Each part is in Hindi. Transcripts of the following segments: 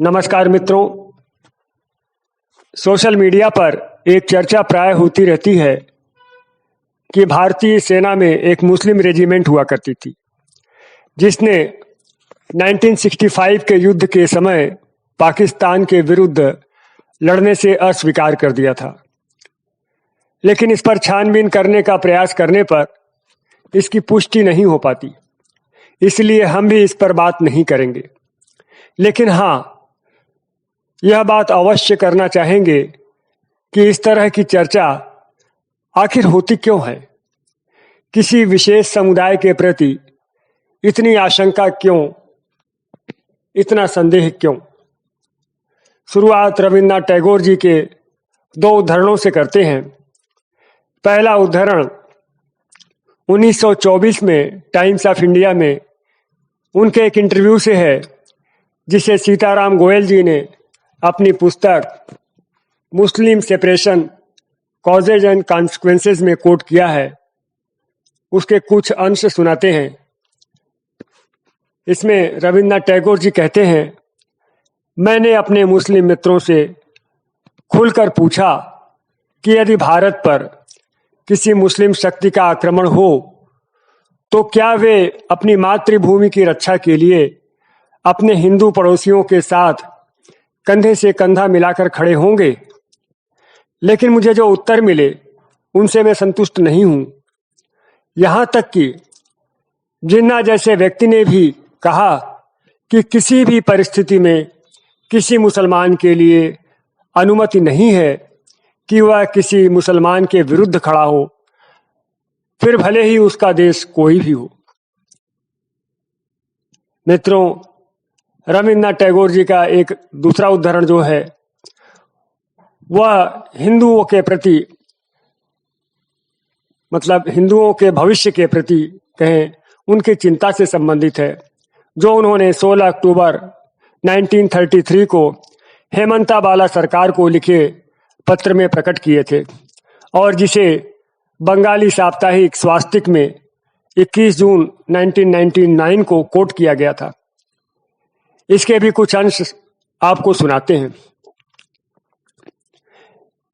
नमस्कार मित्रों, सोशल मीडिया पर एक चर्चा प्राय होती रहती है कि भारतीय सेना में एक मुस्लिम रेजिमेंट हुआ करती थी जिसने 1965 के युद्ध के समय पाकिस्तान के विरुद्ध लड़ने से अस्वीकार कर दिया था। लेकिन इस पर छानबीन करने का प्रयास करने पर इसकी पुष्टि नहीं हो पाती, इसलिए हम भी इस पर बात नहीं करेंगे। लेकिन हाँ, यह बात अवश्य करना चाहेंगे कि इस तरह की चर्चा आखिर होती क्यों है, किसी विशेष समुदाय के प्रति इतनी आशंका क्यों, इतना संदेह क्यों। शुरुआत रविन्द्रनाथ टैगोर जी के दो उद्धरणों से करते हैं। पहला उद्धरण 1924 में टाइम्स ऑफ इंडिया में उनके एक इंटरव्यू से है, जिसे सीताराम गोयल जी ने अपनी पुस्तक मुस्लिम सेपरेशन कॉजेज एंड कॉन्सिक्वेंसेस में कोट किया है। उसके कुछ अंश सुनाते हैं। इसमें रविन्द्रनाथ टैगोर जी कहते हैं, मैंने अपने मुस्लिम मित्रों से खुलकर पूछा कि यदि भारत पर किसी मुस्लिम शक्ति का आक्रमण हो तो क्या वे अपनी मातृभूमि की रक्षा के लिए अपने हिंदू पड़ोसियों के साथ कंधे से कंधा मिलाकर खड़े होंगे। लेकिन मुझे जो उत्तर मिले उनसे मैं संतुष्ट नहीं हूं। यहां तक कि जिन्ना जैसे व्यक्ति ने भी कहा कि किसी भी परिस्थिति में किसी मुसलमान के लिए अनुमति नहीं है कि वह किसी मुसलमान के विरुद्ध खड़ा हो, फिर भले ही उसका देश कोई भी हो। मित्रों, रविन्द्रनाथ टैगोर जी का एक दूसरा उदाहरण जो है वह हिंदुओं के प्रति, मतलब हिंदुओं के भविष्य के प्रति कहें, उनकी चिंता से संबंधित है, जो उन्होंने 16 अक्टूबर 1933 को हेमंता बाला सरकार को लिखे पत्र में प्रकट किए थे और जिसे बंगाली साप्ताहिक स्वास्तिक में 21 जून 1999 को कोट किया गया था। इसके भी कुछ अंश आपको सुनाते हैं।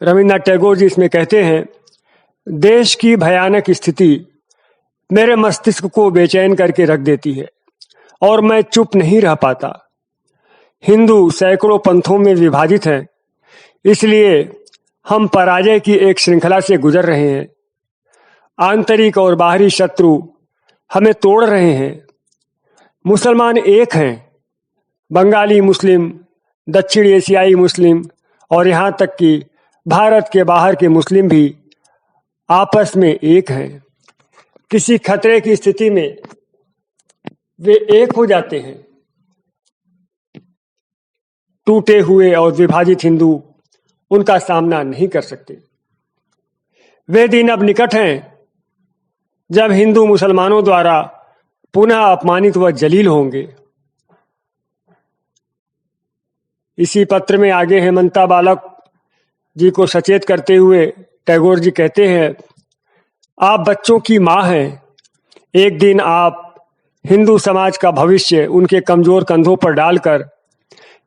रविन्द्रनाथ टैगोर जी इसमें कहते हैं, देश की भयानक स्थिति मेरे मस्तिष्क को बेचैन करके रख देती है और मैं चुप नहीं रह पाता। हिंदू सैकड़ों पंथों में विभाजित हैं, इसलिए हम पराजय की एक श्रृंखला से गुजर रहे हैं। आंतरिक और बाहरी शत्रु हमें तोड़ रहे हैं। मुसलमान एक हैं, बंगाली मुस्लिम, दक्षिण एशियाई मुस्लिम और यहाँ तक कि भारत के बाहर के मुस्लिम भी आपस में एक हैं। किसी खतरे की स्थिति में वे एक हो जाते हैं। टूटे हुए और विभाजित हिंदू उनका सामना नहीं कर सकते। वे दिन अब निकट हैं जब हिंदू मुसलमानों द्वारा पुनः अपमानित व जलील होंगे। इसी पत्र में आगे हेमंता बालक जी को सचेत करते हुए टैगोर जी कहते हैं, आप बच्चों की माँ हैं। एक दिन आप हिंदू समाज का भविष्य उनके कमजोर कंधों पर डालकर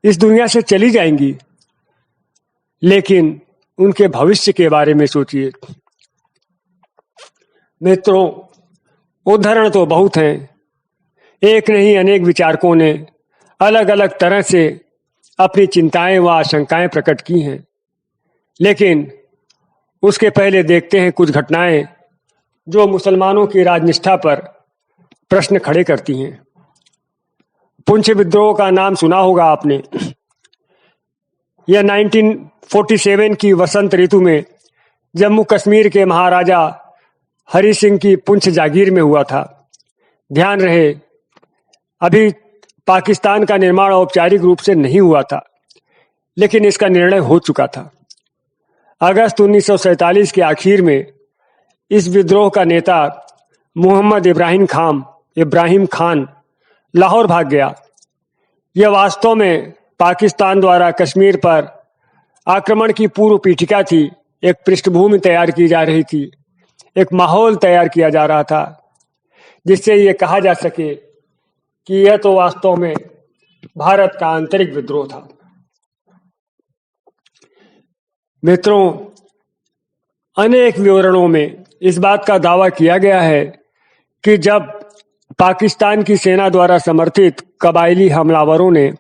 इस दुनिया से चली जाएंगी, लेकिन उनके भविष्य के बारे में सोचिए। मित्रों, उदाहरण तो बहुत हैं। एक नहीं अनेक विचारकों ने अलग अलग तरह से अपनी चिंताएं व आशंकाएं प्रकट की हैं, लेकिन उसके पहले देखते हैं कुछ घटनाएं जो मुसलमानों की राजनिष्ठा पर प्रश्न खड़े करती हैं। पुंछ विद्रोह का नाम सुना होगा आपने। यह 1947 की वसंत ऋतु में जम्मू कश्मीर के महाराजा हरि सिंह की पुंछ जागीर में हुआ था। ध्यान रहे, अभी पाकिस्तान का निर्माण औपचारिक रूप से नहीं हुआ था, लेकिन इसका निर्णय हो चुका था। अगस्त 1947 के आखिर में इस विद्रोह का नेता मोहम्मद इब्राहिम खान लाहौर भाग गया। यह वास्तव में पाकिस्तान द्वारा कश्मीर पर आक्रमण की पूर्व पीठिका थी। एक पृष्ठभूमि तैयार की जा रही थी, एक माहौल तैयार किया जा रहा था, जिससे ये कहा जा सके कि यह तो वास्तव में भारत का आंतरिक विद्रोह था। मित्रों, अनेक विवरणों में इस बात का दावा किया गया है कि जब पाकिस्तान की सेना द्वारा समर्थित कबायली हमलावरों ने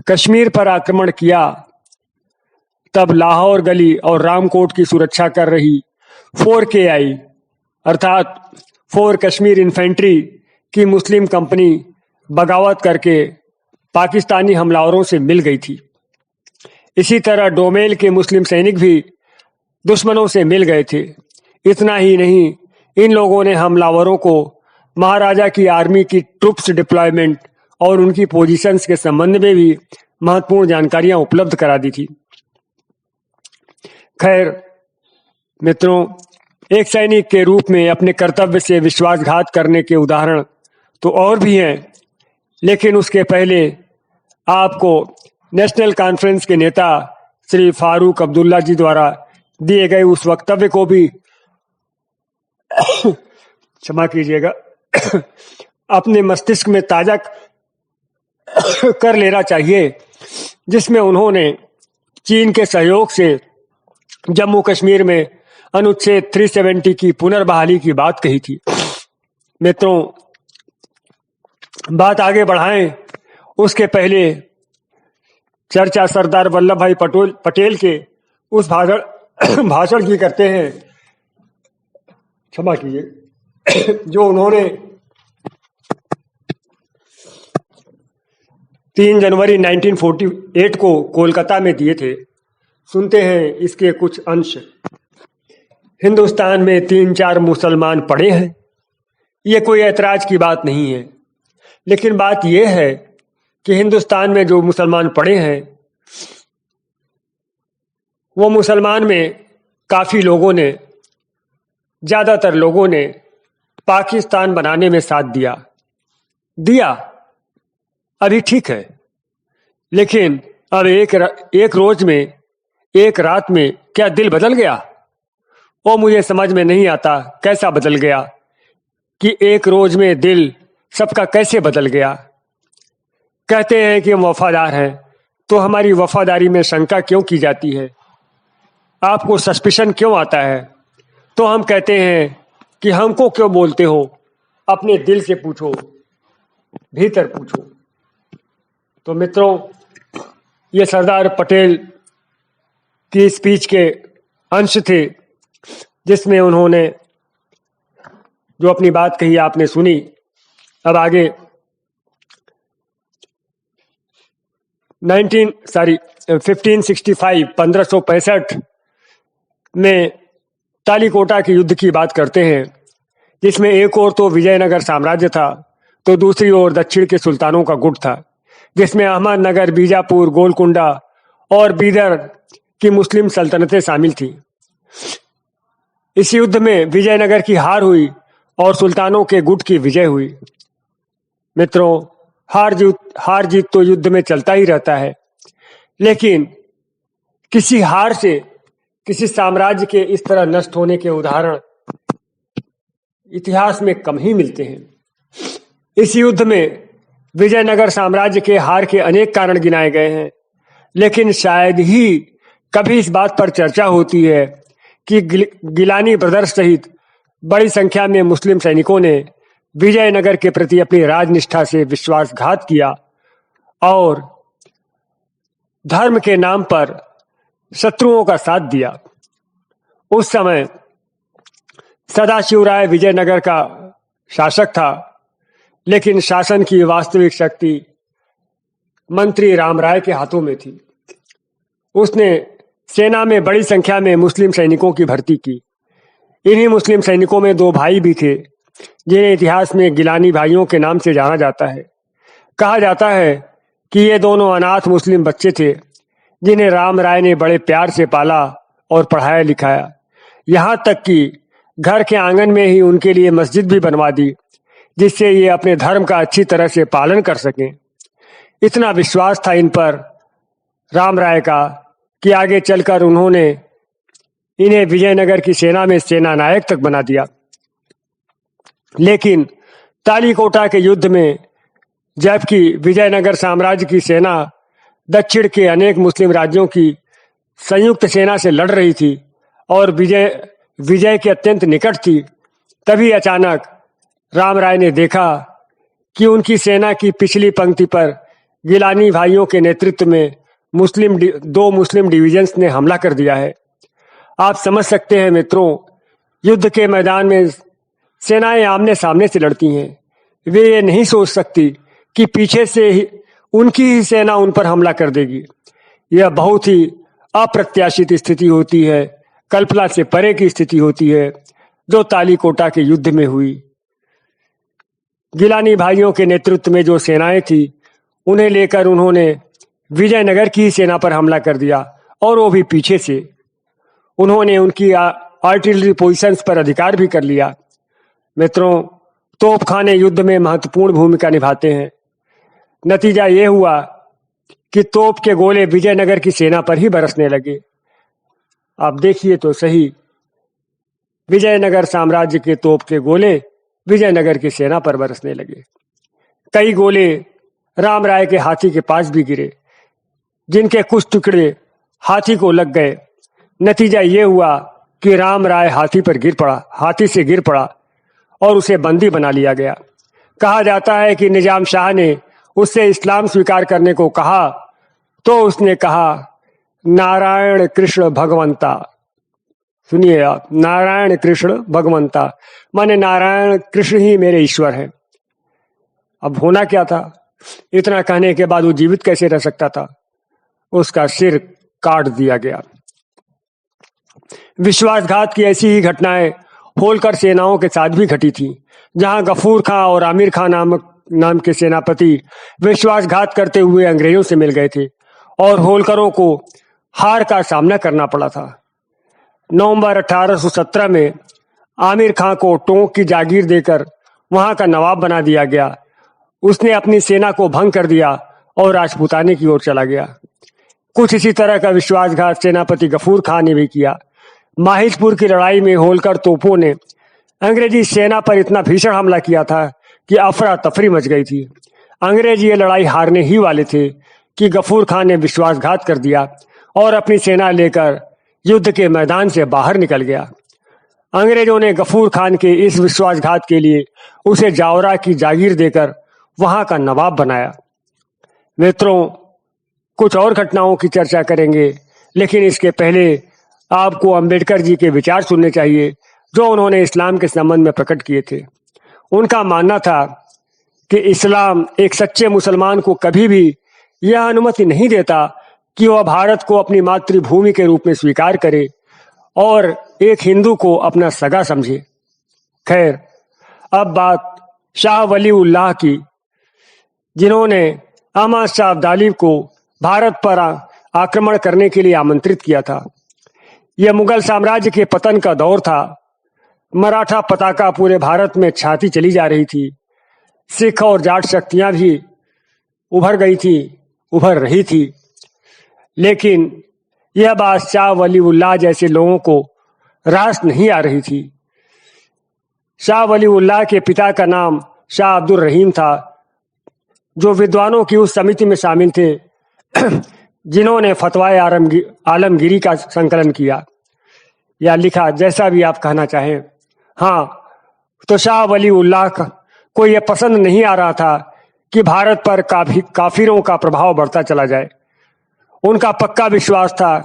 कश्मीर पर आक्रमण किया, तब लाहौर गली और रामकोट की सुरक्षा कर रही 4KI अर्थात 4 कश्मीर इन्फेंट्री की मुस्लिम कंपनी बगावत करके पाकिस्तानी हमलावरों से मिल गई थी। इसी तरह डोमेल के मुस्लिम सैनिक भी दुश्मनों से मिल गए थे। इतना ही नहीं, इन लोगों ने हमलावरों को महाराजा की आर्मी की ट्रूप्स डिप्लॉयमेंट और उनकी पोजीशंस के संबंध में भी महत्वपूर्ण जानकारियां उपलब्ध करा दी थी। खैर मित्रों, एक सैनिक के रूप में अपने कर्तव्य से विश्वासघात करने के उदाहरण तो और भी हैं, लेकिन उसके पहले आपको नेशनल कॉन्फ्रेंस के नेता श्री फारूक अब्दुल्ला जी द्वारा दिए गए उस वक्तव्य को भी क्षमा कीजिएगा अपने मस्तिष्क में ताजा कर लेना चाहिए, जिसमें उन्होंने चीन के सहयोग से जम्मू कश्मीर में अनुच्छेद 370 की पुनर्बहाली की बात कही थी। मित्रों, बात आगे बढ़ाएं उसके पहले चर्चा सरदार वल्लभ भाई पटेल के उस भाषण की करते हैं, क्षमा कीजिए, जो उन्होंने 3 जनवरी 1948 को कोलकाता में दिए थे। सुनते हैं इसके कुछ अंश। हिंदुस्तान में 3-4 मुसलमान पड़े हैं, ये कोई ऐतराज की बात नहीं है, लेकिन बात यह है कि हिंदुस्तान में जो मुसलमान पड़े हैं, वो मुसलमान में काफी लोगों ने, ज्यादातर लोगों ने पाकिस्तान बनाने में साथ दिया अभी ठीक है, लेकिन अब एक रोज में, एक रात में क्या दिल बदल गया? वो मुझे समझ में नहीं आता कैसा बदल गया, कि एक रोज में दिल सबका कैसे बदल गया। कहते हैं कि हम वफादार हैं, तो हमारी वफादारी में शंका क्यों की जाती है? आपको सस्पिशन क्यों आता है? तो हम कहते हैं कि हमको क्यों बोलते हो? अपने दिल से पूछो, भीतर पूछो। तो मित्रों, ये सरदार पटेल की स्पीच के अंश थे, जिसमें उन्होंने जो अपनी बात कही आपने सुनी। अब आगे 1565 में तालीकोटा के युद्ध की बात करते हैं, जिसमें एक ओर तो विजयनगर साम्राज्य था, तो दूसरी ओर दक्षिण के सुल्तानों का गुट था, जिसमें अहमदनगर, बीजापुर, गोलकुंडा और बीदर की मुस्लिम सल्तनतें शामिल थीं। इस युद्ध में विजयनगर की हार हुई और सुल्तानों के गुट की विजय हुई। मित्रों, हार जीत तो युद्ध में चलता ही रहता है, लेकिन किसी हार से किसी साम्राज्य के इस तरह नष्ट होने के उदाहरण इतिहास में कम ही मिलते हैं। इस युद्ध में विजयनगर साम्राज्य के हार के अनेक कारण गिनाए गए हैं, लेकिन शायद ही कभी इस बात पर चर्चा होती है कि गिलानी ब्रदर्स सहित बड़ी संख्या में मुस्लिम सैनिकों ने विजयनगर के प्रति अपनी राजनिष्ठा से विश्वासघात किया और धर्म के नाम पर शत्रुओं का साथ दिया। उस समय सदाशिवराय विजयनगर का शासक था, लेकिन शासन की वास्तविक शक्ति मंत्री रामराय के हाथों में थी। उसने सेना में बड़ी संख्या में मुस्लिम सैनिकों की भर्ती की। इन्हीं मुस्लिम सैनिकों में 2 भाई भी थे, जिन्हें इतिहास में गिलानी भाइयों के नाम से जाना जाता है। कहा जाता है कि ये दोनों अनाथ मुस्लिम बच्चे थे, जिन्हें राम राय ने बड़े प्यार से पाला और पढ़ाया लिखाया, यहाँ तक कि घर के आंगन में ही उनके लिए मस्जिद भी बनवा दी, जिससे ये अपने धर्म का अच्छी तरह से पालन कर सकें। इतना विश्वास था इन पर राम राय का कि आगे चलकर उन्होंने इन्हें विजयनगर की सेना में सेना नायक तक बना दिया। लेकिन तालीकोटा के युद्ध में जबकि विजयनगर साम्राज्य की सेना दक्षिण के अनेक मुस्लिम राज्यों की संयुक्त सेना से लड़ रही थी और विजय के अत्यंत निकट थी, तभी अचानक राम राय ने देखा कि उनकी सेना की पिछली पंक्ति पर गिलानी भाइयों के नेतृत्व में दो मुस्लिम डिविजन्स ने हमला कर दिया है। आप समझ सकते हैं मित्रों, युद्ध के मैदान में सेनाएं आमने सामने से लड़ती हैं। वे ये नहीं सोच सकती कि पीछे से उनकी ही सेना उन पर हमला कर देगी। यह बहुत ही अप्रत्याशित स्थिति होती है, कल्पना से परे की स्थिति होती है, जो तालीकोटा के युद्ध में हुई। गिलानी भाइयों के नेतृत्व में जो सेनाएं थी, उन्हें लेकर उन्होंने विजयनगर की सेना पर हमला कर दिया और वो भी पीछे से। उन्होंने उनकी आर्टिलरी पोजीशंस पर अधिकार भी कर लिया। मित्रों, तोपखाने युद्ध में महत्वपूर्ण भूमिका निभाते हैं। नतीजा ये हुआ कि तोप के गोले विजयनगर की सेना पर ही बरसने लगे। आप देखिए तो सही, विजयनगर साम्राज्य के तोप के गोले विजयनगर की सेना पर बरसने लगे। कई गोले राम राय के हाथी के पास भी गिरे, जिनके कुछ टुकड़े हाथी को लग गए। नतीजा ये हुआ कि राम राय हाथी से गिर पड़ा और उसे बंदी बना लिया गया। कहा जाता है कि निजाम शाह ने उससे इस्लाम स्वीकार करने को कहा तो उसने कहा, नारायण कृष्ण भगवंता। सुनिए आप, नारायण कृष्ण भगवंता, माने नारायण कृष्ण ही मेरे ईश्वर हैं। अब होना क्या था, इतना कहने के बाद वो जीवित कैसे रह सकता था? उसका सिर काट दिया गया। विश्वासघात की ऐसी ही घटनाएं होलकर सेनाओं के साथ भी घटी थी, जहां गफूर खां और आमिर खां नाम के सेनापति विश्वासघात करते हुए अंग्रेजों से मिल गए थे और होलकरों को हार का सामना करना पड़ा था। नवंबर 1817 में आमिर खां को टोंक की जागीर देकर वहां का नवाब बना दिया गया। उसने अपनी सेना को भंग कर दिया और राजपूताने की ओर चला गया। कुछ इसी तरह का विश्वासघात सेनापति गफूर खां ने भी किया। माहिजपुर की लड़ाई में होलकर तोपों ने अंग्रेजी सेना पर इतना भीषण हमला किया था कि अफरा तफरी मच गई थी। अंग्रेज ये लड़ाई हारने ही वाले थे कि गफूर खां ने विश्वासघात कर दिया और अपनी सेना लेकर युद्ध के मैदान से बाहर निकल गया। अंग्रेजों ने गफूर खान के इस विश्वासघात के लिए उसे जावरा की जागीर देकर वहां का नवाब बनाया। मित्रों, कुछ और घटनाओं की चर्चा करेंगे, लेकिन इसके पहले आपको अंबेडकर जी के विचार सुनने चाहिए जो उन्होंने इस्लाम के संबंध में प्रकट किए थे। उनका मानना था कि इस्लाम एक सच्चे मुसलमान को कभी भी यह अनुमति नहीं देता कि वह भारत को अपनी मातृभूमि के रूप में स्वीकार करे और एक हिंदू को अपना सगा समझे। खैर, अब बात शाह वली उल्लाह की, जिन्होंने अहमद शाह अब्दाली को भारत पर आक्रमण करने के लिए आमंत्रित किया था। यह मुगल साम्राज्य के पतन का दौर था। मराठा पताका पूरे भारत में छाती चली जा रही थी। सिख और जाट शक्तियां भी उभर रही थी। लेकिन यह बात शाह वली उल्लाह जैसे लोगों को रास नहीं आ रही थी। शाह वली उल्लाह के पिता का नाम शाह अब्दुल रहीम था, जो विद्वानों की उस समिति में शामिल थे जिन्होंने फतवाए आलमगीरी का संकलन किया या लिखा, जैसा भी आप कहना चाहें। हाँ, तो शाह वली उल्लाह को यह पसंद नहीं आ रहा था कि भारत पर काफिरों का प्रभाव बढ़ता चला जाए। उनका पक्का विश्वास था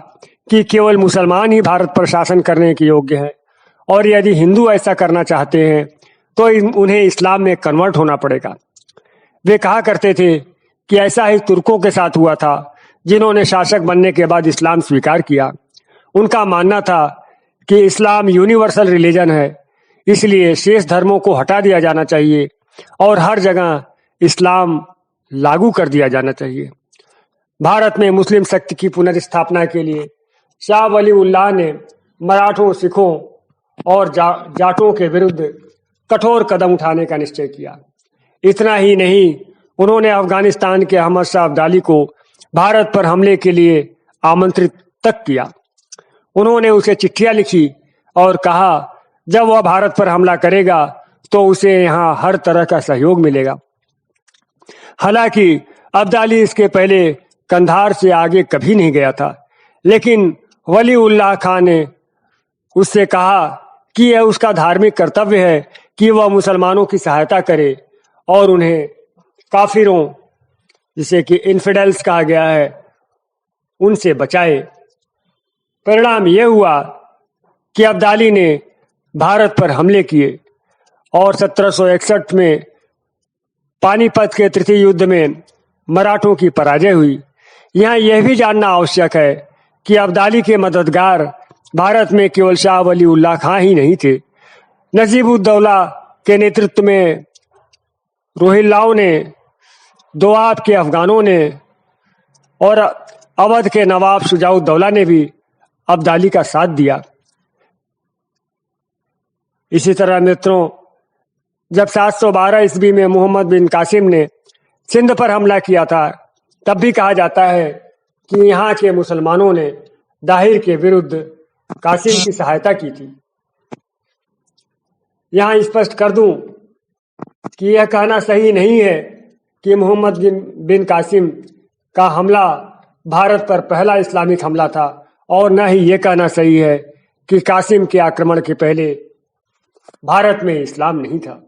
कि केवल मुसलमान ही भारत पर शासन करने के योग्य हैं और यदि हिंदू ऐसा करना चाहते हैं तो उन्हें इस्लाम में कन्वर्ट होना पड़ेगा। वे कहा करते थे कि ऐसा ही तुर्कों के साथ हुआ था, जिन्होंने शासक बनने के बाद इस्लाम स्वीकार किया। उनका मानना था कि इस्लाम यूनिवर्सल रिलीजन है, इसलिए शेष धर्मों को हटा दिया जाना चाहिए और हर जगह इस्लाम लागू कर दिया जाना चाहिए। भारत में मुस्लिम शक्ति की पुनर्स्थापना के लिए शाह वली उल्लाह ने मराठों, सिखों और जाटों के विरुद्ध कठोर कदम उठाने का निश्चय किया। इतना ही नहीं, उन्होंने अफगानिस्तान के अहमद शाह अब्दाली को भारत पर हमले के लिए आमंत्रित तक किया। उन्होंने उसे चिट्ठियां लिखी और कहा जब वह भारत पर हमला करेगा तो उसे यहाँ हर तरह का सहयोग मिलेगा। हालांकि अब्दाली इसके पहले कंधार से आगे कभी नहीं गया था, लेकिन वलीउल्लाह खान ने उससे कहा कि यह उसका धार्मिक कर्तव्य है कि वह मुसलमानों की सहायता करे और उन्हें काफिरों, जिसे कि इन्फिडेल्स कहा गया है, उनसे बचाए। परिणाम यह हुआ कि अब्दाली ने भारत पर हमले किए और 1761 में पानीपत के तृतीय युद्ध में मराठों की पराजय हुई। यहाँ यह भी जानना आवश्यक है कि अब्दाली के मददगार भारत में केवल शाह वलीउल्लाह खां ही नहीं थे। नजीब-उद-दौला के नेतृत्व में रोहिल्लाओं ने, दोआब के अफगानों ने और अवध के नवाब शुजा-उद-दौला ने भी अब्दाली का साथ दिया। इसी तरह मित्रों, जब 712 ईस्वी में मोहम्मद बिन कासिम ने सिंध पर हमला किया था, तब भी कहा जाता है कि यहाँ के मुसलमानों ने दाहिर के विरुद्ध कासिम की सहायता की थी। यहाँ स्पष्ट कर दूं कि यह कहना सही नहीं है कि मोहम्मद बिन कासिम का हमला भारत पर पहला इस्लामिक हमला था, और न ही यह कहना सही है कि कासिम के आक्रमण के पहले भारत में इस्लाम नहीं था।